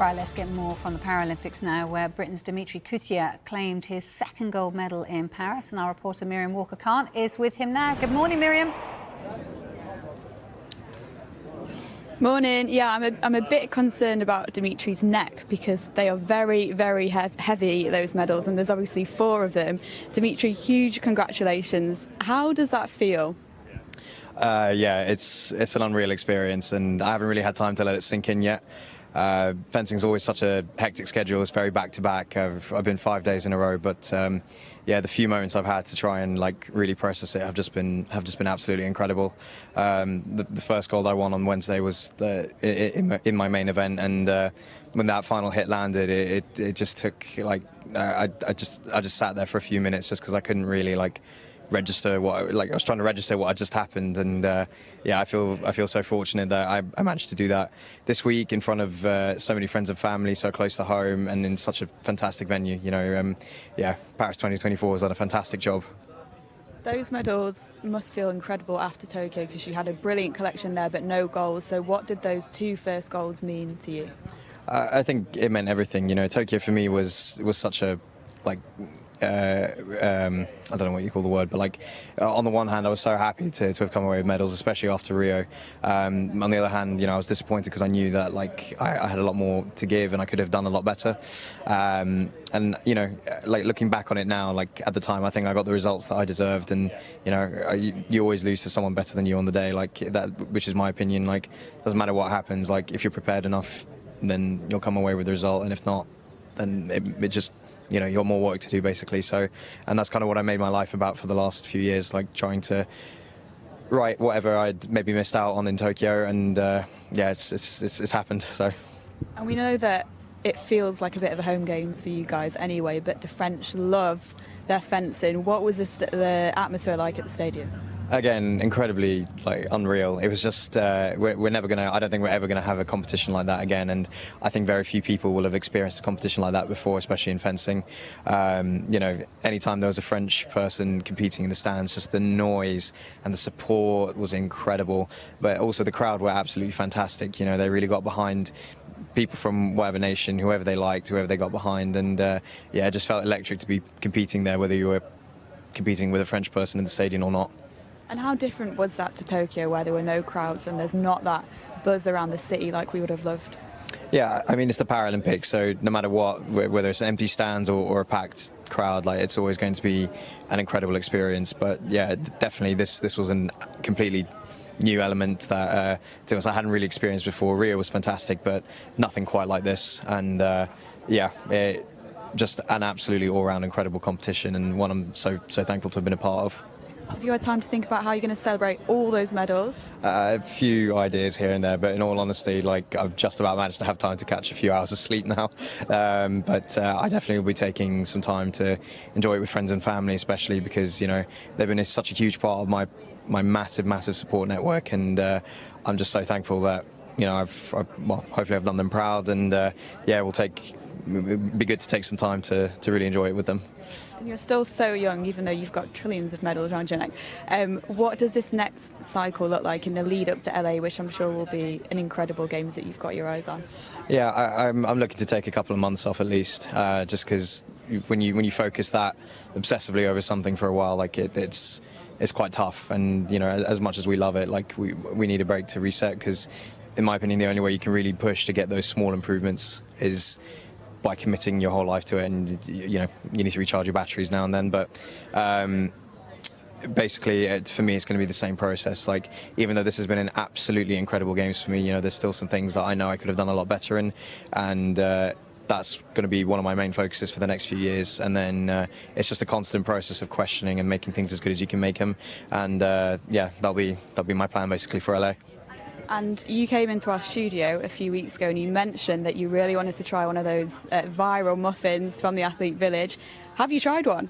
Right, let's get more from the Paralympics now, where Britain's Dimitri Coutya claimed his second gold medal in Paris, and our reporter Miriam Walker-Khan is with him now. Good morning, Miriam. Morning. Yeah, I'm a bit concerned about Dimitri's neck because they are very, very heavy, those medals, and there's obviously 4 of them. Dimitri, huge congratulations. How does that feel? Yeah, it's an unreal experience, and I haven't really had time to let it sink in yet. Fencing is always such a hectic schedule. It's very back-to-back. I've been 5 days in a row, but yeah, the few moments I've had to try and really process it have just been absolutely incredible. The first gold I won on Wednesday was in my main event, and when that final hit landed, it just took I just sat there for a few minutes just because I couldn't really register what I was trying to register what had just happened. And yeah, I feel so fortunate that I managed to do that this week in front of so many friends and family, so close to home, and in such a fantastic venue. Yeah, Paris 2024 has done a fantastic job. Those medals must feel incredible after Tokyo because you had a brilliant collection there but no goals. So what did those 2 first golds mean to you? I think it meant everything. Tokyo for me was such a I don't know what you call the word, but on the one hand, I was so happy to have come away with medals, especially after Rio. On the other hand, I was disappointed because I knew that I had a lot more to give and I could have done a lot better. And looking back on it now, at the time, I think I got the results that I deserved. And you always lose to someone better than you on the day, which is my opinion. Doesn't matter what happens. If you're prepared enough, then you'll come away with the result, and if not, then it just you've got more work to do, basically. So, and that's kind of what I made my life about for the last few years, trying to right whatever I'd maybe missed out on in Tokyo, and yeah, it's happened. So, and we know that it feels like a bit of a home games for you guys anyway, but the French love their fencing. What was the atmosphere like at the stadium? Again, incredibly unreal. It was just we're never gonna. I don't think we're ever gonna have a competition like that again. And I think very few people will have experienced a competition like that before, especially in fencing. Anytime there was a French person competing in the stands, just the noise and the support was incredible. But also the crowd were absolutely fantastic. They really got behind people from whatever nation, whoever they liked, whoever they got behind, and yeah, it just felt electric to be competing there, whether you were competing with a French person in the stadium or not. And how different was that to Tokyo, where there were no crowds and there's not that buzz around the city like we would have loved? Yeah, I mean, it's the Paralympics, so no matter what, whether it's empty stands or a packed crowd, it's always going to be an incredible experience. But yeah, definitely this was a completely new element that I hadn't really experienced before. Rio was fantastic, but nothing quite like this. And yeah, just an absolutely all-round incredible competition, and one I'm so thankful to have been a part of. Have you had time to think about how you're going to celebrate all those medals? A few ideas here and there, but in all honesty, I've just about managed to have time to catch a few hours of sleep now. But I definitely will be taking some time to enjoy it with friends and family, especially because they've been such a huge part of my massive support network, and I'm just so thankful that hopefully I've done them proud, and yeah, it'd be good to take some time to really enjoy it with them. And you're still so young, even though you've got trillions of medals around your neck. What does this next cycle look like in the lead up to LA, which I'm sure will be an incredible games that you've got your eyes on? Yeah, I'm looking to take a couple of months off at least, just because when you focus that obsessively over something for a while, it's quite tough. And as much as we love it, we need a break to reset, because in my opinion, the only way you can really push to get those small improvements is by committing your whole life to it, and you need to recharge your batteries now and then. But basically, for me, it's going to be the same process. Even though this has been an absolutely incredible games for me, there's still some things that I know I could have done a lot better in, and that's going to be one of my main focuses for the next few years. And then it's just a constant process of questioning and making things as good as you can make them. And yeah, that'll be my plan basically for LA. And you came into our studio a few weeks ago and you mentioned that you really wanted to try one of those viral muffins from the Athlete Village. Have you tried one?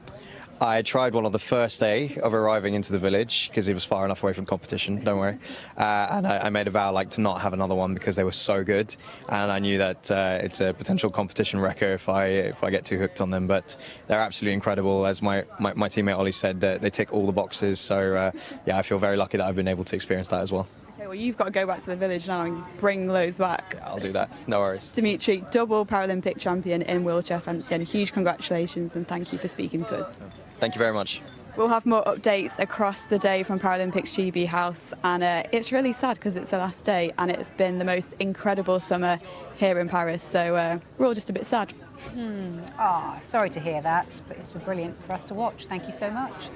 I tried one on the first day of arriving into the village because it was far enough away from competition, don't worry. And I made a vow to not have another one because they were so good. And I knew that it's a potential competition wrecker if I get too hooked on them. But they're absolutely incredible. As my teammate Ollie said, they tick all the boxes. So yeah, I feel very lucky that I've been able to experience that as well. Okay, Well, you've got to go back to the village now and bring loads back. I'll do that. No worries. Dimitri, double Paralympic champion in wheelchair fencing. Huge congratulations and thank you for speaking to us. Thank you very much. We'll have more updates across the day from Paralympics GB House, and it's really sad because it's the last day and it's been the most incredible summer here in Paris, so we're all just a bit sad. Sorry to hear that, but it's brilliant for us to watch. Thank you so much.